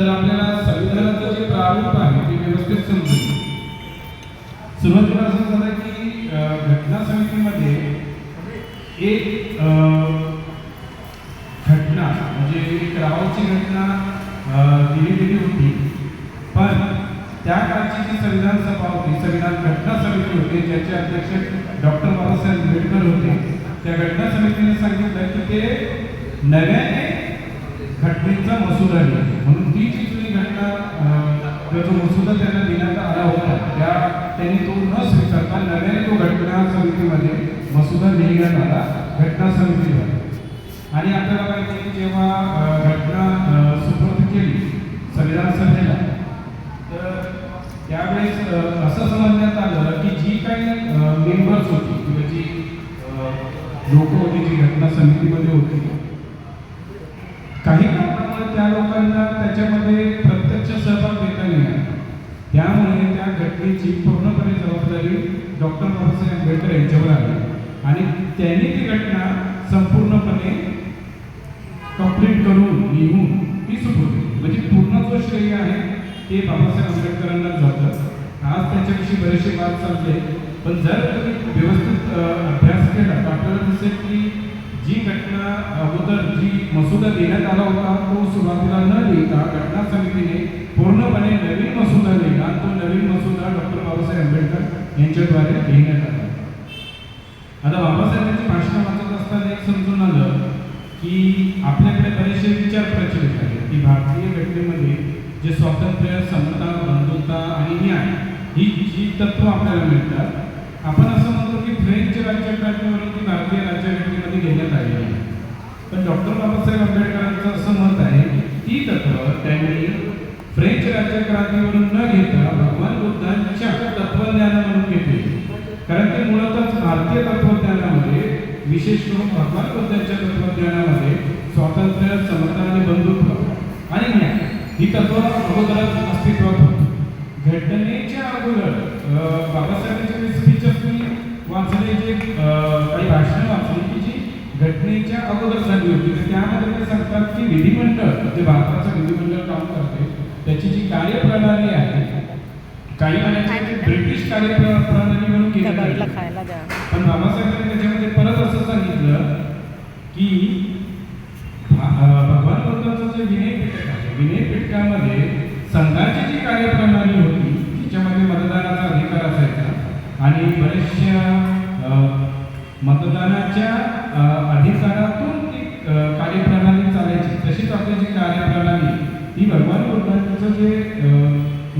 तर आपल्याला संविधानाचं जे प्रारूप आहे ते व्यवस्थित समजेल. सुरुवातीला असं झालं की घटना समितीमध्ये एक घटना म्हणजे एक रावाची घटना दिली गेली होती, पण त्या काळची जी संविधान सभा होती, संविधान घटना समिती होती, ज्याचे अध्यक्ष डॉक्टर बाबासाहेब आंबेडकर होते, त्या घटना समितीने सांगितलं की ते नव्याने घटनेचा मसुदा लिहा, म्हणून ती जी जुनी घटना जो मसुदा त्यांना देण्यात आला होता त्यांनी तो न स्वीकारता नव्याने तो घटना समितीमध्ये मसुदा लिहिण्यात आला घटना समितीवर. आणि आपल्याला माहिती की जेव्हा घटना सुपूर्द केली संविधान सभेला, तर त्यावेळेस असं समजण्यात आलं की जी काही मेंबर्स होती किंवा जी लोक होती जी घटना समितीमध्ये होती, काही कारणामुळे त्या लोकांना त्याच्यामध्ये प्रत्यक्ष सहभाग घेता येणार, त्यामुळे त्या घटनेची पूर्णपणे जबाबदारी डॉक्टर बाबासाहेब आंबेडकर यांच्यावर आली आणि त्यांनी ती घटना संपूर्णपणे कंप्लीट करून लिहून ती सुपूर्द केली. म्हणजे पूर्ण जो श्रेय आहे ते बाबासाहेब आंबेडकरांना जातं. आज त्याच्याविषयी बरेचसे वाद चालले, पण जर तुम्ही व्यवस्थित अभ्यास केला तर आपल्याला दिसेल की जी घटना अगोदर जी मसुदा देण्यात आला होता तो सुरुवातीला न लिहिता घटना समितीने पूर्णपणे नवीन मसुदा लिहिला. तो नवीन मसुदा डॉक्टर बाबासाहेब आंबेडकर यांच्याद्वारे लिहिण्यात आला. आता बाबासाहेबांची भाषणं वाचत असताना एक समजून आलं की आपल्याकडे बरेचसे विचार प्रचलित आहेत की भारतीय घटनेमध्ये जे स्वातंत्र्य, समता, बंधुता आणि न्याय ही जी तत्व आपल्याला मिळतात, आपण असं म्हणतो की फ्रेंच राज्यघटनेवरून ती भारतीय राज्यघटनेमध्ये घेण्यात आली आहे. पण डॉक्टर बाबासाहेब आंबेडकरांचं असं मत आहे की ती तत्व त्यांनी फ्रेंच राज्यक्रांतीवरून न घेता भगवान बुद्धांच्या तत्वज्ञानामधून घेतली, कारण ते मुळातच भारतीय तत्वज्ञानामध्ये, विशेष करून भगवान बुद्धांच्या तत्वज्ञानामध्ये स्वातंत्र्य, समता आणि बंधुत्व आणि न्याय ही तत्व अगोदरच अस्तित्वात होती. घटनेच्या अगोदर बाबासाहेबांचे जे स्पीचेस मी वाचले, जे काही भाषणं वाचली की जी घटनेच्या अगोदर झाली होती, तर त्यामध्ये ते सांगतात की विधिमंडळ जे भारताचं विधिमंडळ काम करते त्याची जी कार्यप्रणाली आहे, काही म्हणायचे ब्रिटिश कार्यप्रणाली म्हणून केली, पण बाबासाहेबांनी त्याच्यामध्ये परत असं सांगितलं की भगवान बुद्धांचं जे विनय पिटक आहे, विनय पिटकामध्ये संघाची जी कार्यप्रणाली होती तिच्यामध्ये मतदानाचा अधिकार असायचा आणि बऱ्याचशा मतदानाच्या अधिकारातून ती कार्यप्रणाली चालायची. तशीच आपली जी कार्यप्रणाली ती भगवान बुद्धांचं जे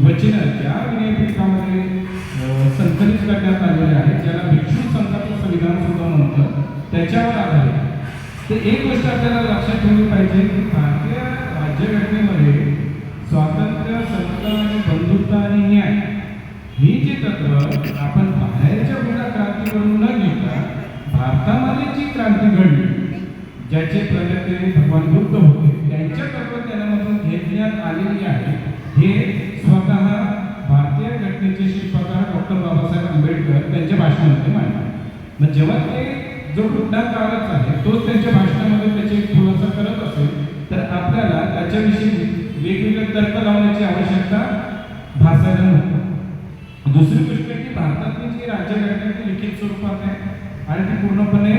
वचन त्या विनय पिटकामध्ये संकलित करण्यात आलेले आहे, ज्याला भिक्षू संघाचं संविधान सुद्धा म्हणतं, त्याच्यावर आधारित. तर एक गोष्ट आपल्याला लक्षात ठेवली पाहिजे की भारतीय राज्यघटनेमध्ये स्वातंत्र्य, समता आणि बंधुत्व आणि न्याय ही जी तत्व आपण बाहेरच्या कुठल्या क्रांतीवरून न घेता भारतामध्ये जी क्रांती घडली, ज्याचे प्रणेते भगवान बुद्ध होते, त्यांच्या तत्वज्ञानामधून घेण्यात आलेली आहे. हे स्वतः भारतीय घटनेचे शिल्पकार डॉक्टर बाबासाहेब आंबेडकर त्यांच्या भाषणामध्ये मांडतात. मग जेव्हा ते जो घटना काळच आहे तोच त्यांच्या भाषणामध्ये त्याचे खुलासा करत असेल, तर आपल्याला त्याच्याविषयी वेगवेगळे तर्क लावण्याची आवश्यकता भासायला नको. दुसरी गोष्ट की भारतातली जी राज्यघटना ती लिखित स्वरूपात आहे आणि ती पूर्णपणे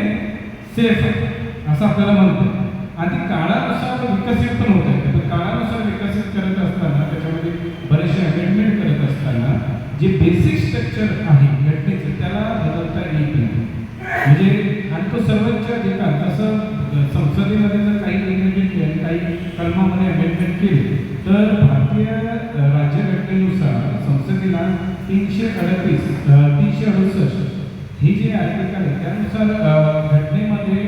सेफ आहे असं आपल्याला म्हणतो, आणि ती काळानुसार विकसित पण होत आहे. तर काळानुसार विकसित करत असताना त्याच्यामध्ये बरेचसे अमेंडमेंट करत असताना जे बेसिक स्ट्रक्चर आहे घटनेचं त्याला बदलता येत नाही. म्हणजे आणि तो सर्वोच्च अधिकार, जसं संसदेमध्ये जर काही अमेंडमेंट केले, काही कलमामध्ये अमेंडमेंट केले, तर भारतीय राज्यघटनेनुसार संसदेला 368 ही जी आर्टिकल आहे त्यानुसार घटनेमध्ये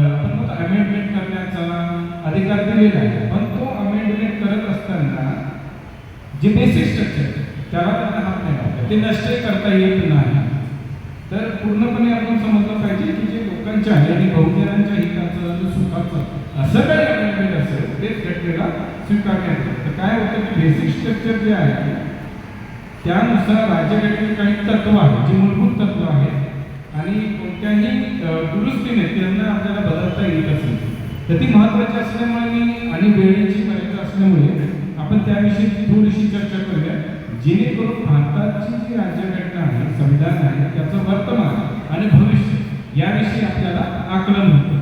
आपण मग अमेंडमेंट करण्याचा अधिकार दिलेला आहे. पण तो अमेंडमेंट करत असताना जे बेसिक स्ट्रक्चर त्याला त्यांना हात नाही लागला, ते नष्ट करता येत नाही. तर पूर्णपणे आपण समजलं पाहिजे की जे लोकांच्या आणि बहुजनांच्या हिताचं, सुखाचं असं काही अमेंडमेंट असेल तेच घटनेला स्वीकारण्यात येतं. तर काय होतं की बेसिक स्ट्रक्चर जे आहे त्यानुसार राज्यघटनेत काही तत्व आहेत, जी मूलभूत तत्व आहेत आणि कोणत्याही दुरुस्तीने त्यांना आपल्याला बदलता येत असेल तर ती महत्त्वाची असल्यामुळे मी आणि वेळेची मर्यादा असल्यामुळे आपण त्याविषयी थोडीशी चर्चा करूया, जेणेकरून भारताची जी राज्यघटना आहे, संविधान आहे, त्याचं वर्तमान आणि भविष्य याविषयी आपल्याला आकलन होतं.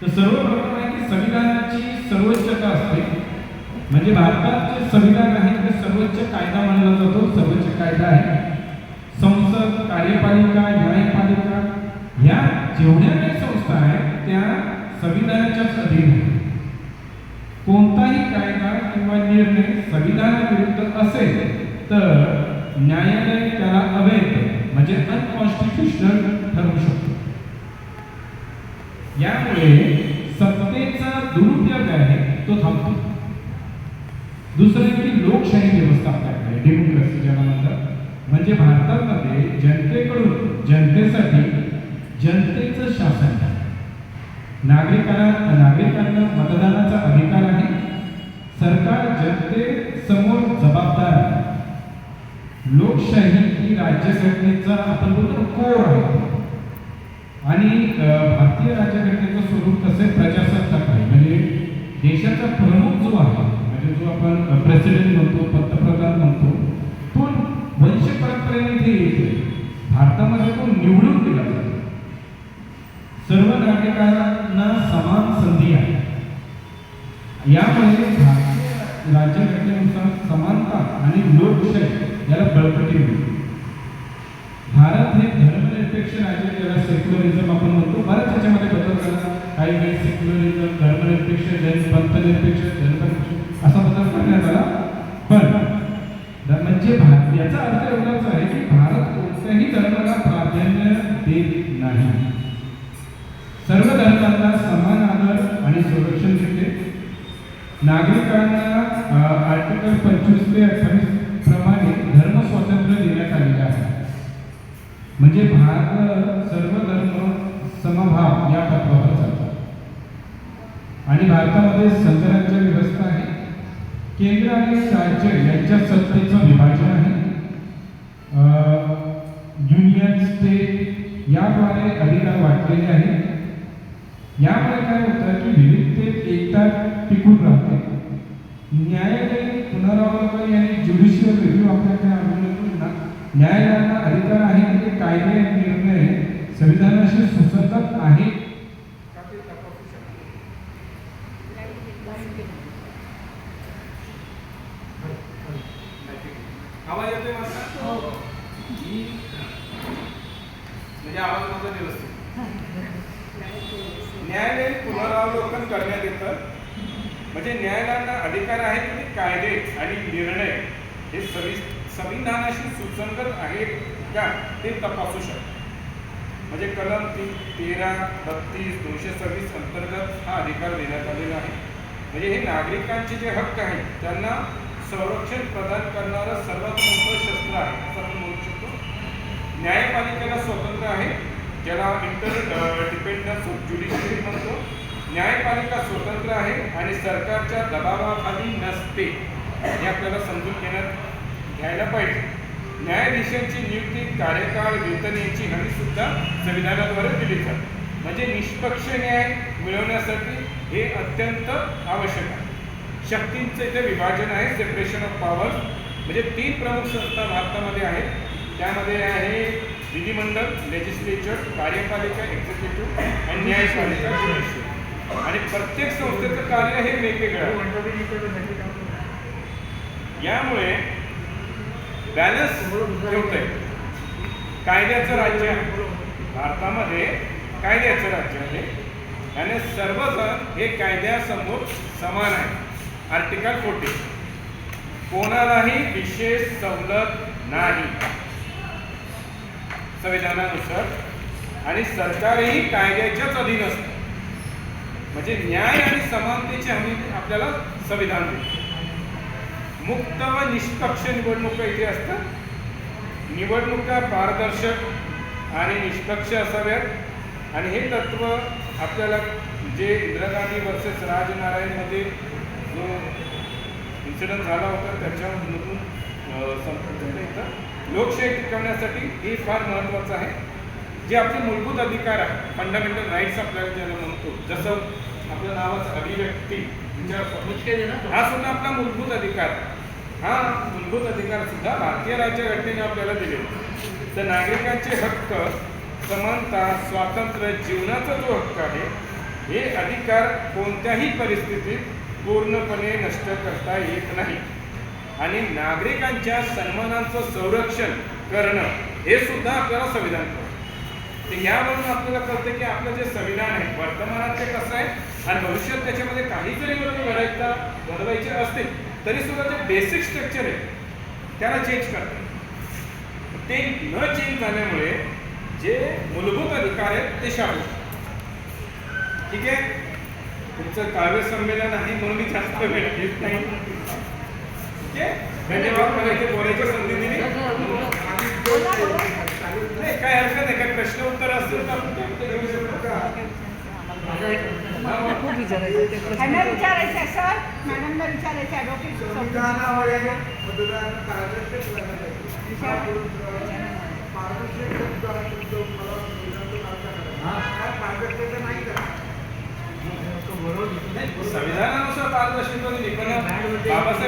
तर सर्वप्रथम आहे की संविधानाची सर्वोच्चता असते. म्हणजे भारतात जे संविधान आहे ते सर्वोच्च कायदा मानला जातो. सर्वोच्च कायदा आहे. संसद, कार्यपालिका, न्यायपालिका या जेवढ्या काही संस्था आहेत त्या संविधानाच्याच अधीन आहेत. कोणताही कायदा किंवा निर्णय संविधानाविरुद्ध असेल तर न्यायालय त्याला अवैध म्हणजे अनकॉन्स्टिट्यूशनल ठरवू शकतो. यामुळे सत्तेचा दुरुपयोग आहे तो थांबतो. दुसरं की लोकशाही व्यवस्था आपल्याकडे, डेमोक्रेसी ज्याला म्हणतात. म्हणजे भारतामध्ये जनतेकडून जनतेसाठी जनतेचं शासन आहे. नागरिकांना मतदानाचा अधिकार आहे. सरकार जनतेसमोर जबाबदार आहे. लोकशाही ही राज्यघटनेचा आपण बोलतो कोर आहे. आणि भारतीय राज्यघटनेचं स्वरूप कसे प्रजासत्ताक आहे. म्हणजे देशाचा प्रमुख जो आहे, म्हणजे जो आपण प्रेसिडेंट म्हणतो, पंतप्रधान म्हणतो, तो वंश परंपरेने इथे येतो. भारतामध्ये तो निवडून दिला जातो. सर्व नागरिकांना समान संधी आहे. यामुळे भारतीय राज्यघटनेनुसार समानता आणि लोकशाही याला बळकटी मिळते. भारत हे धर्मनिरपेक्ष राज्य, ज्याला सेक्युलरिझम आपण म्हणतो. बऱ्याच याच्यामध्ये बदल झाला. काही वेळेस सेक्युलरिझम, धर्मनिरपेक्ष, पंथनिरपेक्ष, धर्मनिरपेक्ष असा बदल करण्यात आला. पण म्हणजे याचा अर्थ एवढाच आहे की भारत कोणत्याही धर्माला प्राधान्य देत नाही. सर्व धर्मांना समान आदर आणि संरक्षण देते. नागरिकांना आर्टिकल 25 ते 28 प्रमाणे धर्म स्वातंत्र्य देण्यात आलेलं आहे. म्हणजे भारत सर्व धर्म समभाव या तत्वावर चालतात. आणि भारतामध्ये संघराज्य व्यवस्था आहे. केंद्र आणि राज्य यांच्या सत्तेचं विभाजन आहे. युनियन, स्टेट याद्वारे अधिकार वाटलेले आहेत. यामुळे काय होतं की विविधतेत एकता टिकून राहते. न्यायालयीन पुनरावलोकन आणि ज्युडिशियल रिव्ह्यू आपल्याकडे न्यायालयाला अधिकार आहे की कायदे निर्णय संविधानाशी सुसंगत आहे का ते तपासू शकतो. आवाज येतोय माझा? म्हणजे आवाज माझा व्यवस्थित. न्यायालयीन पुनरावलोकन करण्यात येतं. म्हणजे न्यायालयाला अधिकार आहे की कायदे आणि निर्णय हे संविधानाशी सुसंगत आहेत का ते तपासू शकतो. म्हणजे कलम 13, 32, 226 अंतर्गत हा अधिकार देण्यात आलेला आहे. म्हणजे हे नागरिकांचे जे हक्क आहेत त्यांना संरक्षण प्रदान करणारं सर्वात मोठं शस्त्र आहे असं आपण म्हणू शकतो. न्यायपालिकेला स्वतंत्र आहे, ज्याला इंटरडिपेंडन्स ऑफ ज्युडिशियरी म्हणतो. न्यायपालिका स्वतंत्र आहे आणि सरकारच्या दबावाखाली नसते हे आपल्याला समजून घ्यायला पाहिजे. न्यायाधीशांची नियुक्ती, कार्यकाळ, वेतन यांची हमी सुद्धा संविधानाद्वारे दिली जाते. म्हणजे निष्पक्ष न्याय मिळवण्यासाठी हे अत्यंत आवश्यक आहे. शक्तींचे जे विभाजन आहे, सेपरेशन ऑफ पॉवर्स. म्हणजे 3 प्रमुख संस्था भारतामध्ये आहेत. त्यामध्ये आहे विधिमंडळ, लेजिस्लेचर, कार्यपालिका, एक्झिक्युटिव्ह आणि न्यायपालिका, ज्युडिशियल. आणि प्रत्येक संस्थेचं कार्य हे वेगवेगळं आहे. यामुळे बॅलन्स ठेवतंय. कायद्याचं राज्य आहे भारतामध्ये, कायद्याचं राज्य आहे आणि सर्वजण हे कायद्यासमोर समान आहे. आर्टिकल 40 कोणालाही विशेष सवलत नाही संविधानानुसार. आणि सरकारही कायद्याच्याच अधीन असतं. म्हणजे न्याय आणि समानतेची हमी आपल्याला संविधान देते. मुक्त व निष्पक्ष निवडणुका इथे असतात. निवडणुका पारदर्शक आणि निष्पक्ष असाव्यात. आणि हे तत्व आपल्याला जे इंदिरा गांधी वर्सेस राजनारायणमध्ये जो इन्सिडेंट झाला होता त्याच्यामधून संपूर्ण येतं. लोकशाही टिकवण्यासाठी हे फार महत्त्वाचं आहे. जे आपले मूलभूत अधिकार आहे, फंडामेंटल राईट्स आपल्याला ज्याला म्हणतो, जसं आपल्या नावाचा अभिव्यक्ती हा सुद्धा आपला मूलभूत अधिकार आहे. हा मूलभूत अधिकार सुद्धा भारतीय राज्यघटनेने आपल्याला दिले. तर नागरिकांचे हक्क, समानता, स्वातंत्र्य, जीवनाचा जो हक्क आहे हे अधिकार कोणत्याही परिस्थितीत पूर्णपणे नष्ट करता येत नाही. आणि नागरिकांच्या सन्मानाचं संरक्षण करणं हे सुद्धा आपल्याला संविधान करतं. तर यावरून आपल्याला कळतं की आपलं जे संविधान आहे वर्तमानात ते कसं आहे आणि भविष्यात त्याच्यामध्ये काही जरी बदल घडवायचे असतील तरी सुद्धा जे बेसिक स्ट्रक्चर आहे त्याला चेंज करतात. ते न चेंज झाल्यामुळे जे मूलभूत अधिकार आहेत ते शाबूत. ठीक आहे, तुमचं काव्य संमेलन आहे म्हणून मी जास्त वेळ घेत नाही. ठीक आहे, धन्यवाद. मला इथे बोलायची संधी दिली. नाही काय हरकत नाही. काय प्रश्न उत्तर असतील तर आपण ते घेऊ शकतो का? खूप विचारायचं त्यांना विचारायचं आहे सर, मॅडमला विचारायचं आहे. संविधानानुसार पारदर्शकता दिली पण बाबासाहेब